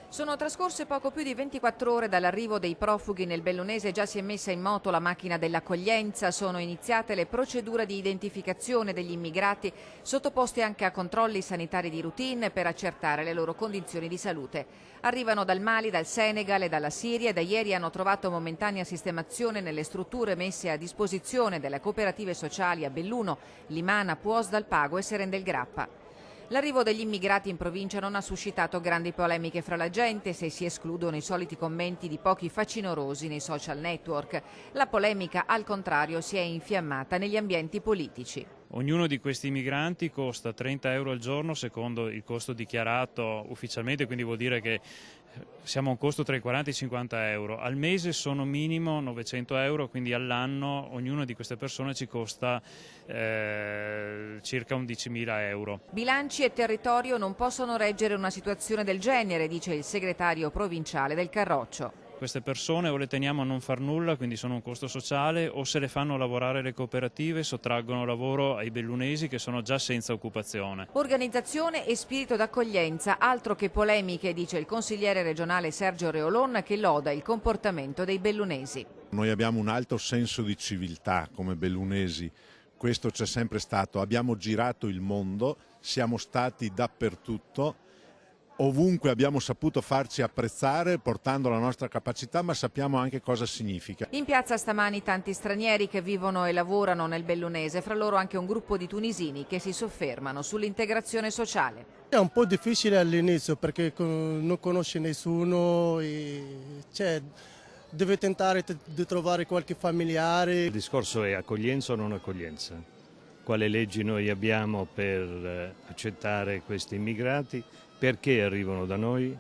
Sono trascorse poco più di 24 ore dall'arrivo dei profughi nel Bellunese, già si è messa in moto la macchina dell'accoglienza, sono iniziate le procedure di identificazione degli immigrati, sottoposti anche a controlli sanitari di routine per accertare le loro condizioni di salute. Arrivano dal Mali, dal Senegal e dalla Siria e da ieri hanno trovato momentanea sistemazione nelle strutture messe a disposizione delle cooperative sociali a Belluno, Limana, Puos dal Pago e Seren del Grappa. L'arrivo degli immigrati in provincia non ha suscitato grandi polemiche fra la gente, se si escludono i soliti commenti di pochi facinorosi nei social network. La polemica, al contrario, si è infiammata negli ambienti politici. Ognuno di questi migranti costa 30 euro al giorno secondo il costo dichiarato ufficialmente, quindi vuol dire che siamo a un costo tra i 40 e i 50 euro. Al mese sono minimo 900 euro, quindi all'anno ognuna di queste persone ci costa circa 11.000 euro. Bilanci e territorio non possono reggere una situazione del genere, dice il segretario provinciale del Carroccio. Queste persone o le teniamo a non far nulla, quindi sono un costo sociale, o se le fanno lavorare le cooperative sottraggono lavoro ai bellunesi che sono già senza occupazione. Organizzazione e spirito d'accoglienza, altro che polemiche, dice il consigliere regionale Sergio Reolon, che loda il comportamento dei bellunesi. Noi abbiamo un alto senso di civiltà come bellunesi, questo c'è sempre stato, abbiamo girato il mondo, siamo stati dappertutto. Ovunque abbiamo saputo farci apprezzare portando la nostra capacità, ma sappiamo anche cosa significa. In piazza stamani tanti stranieri che vivono e lavorano nel Bellunese, fra loro anche un gruppo di tunisini che si soffermano sull'integrazione sociale. È un po' difficile all'inizio perché non conosce nessuno e deve tentare di trovare qualche familiare. Il discorso è accoglienza o non accoglienza? Quale leggi noi abbiamo per accettare questi immigrati? Perché arrivano da noi?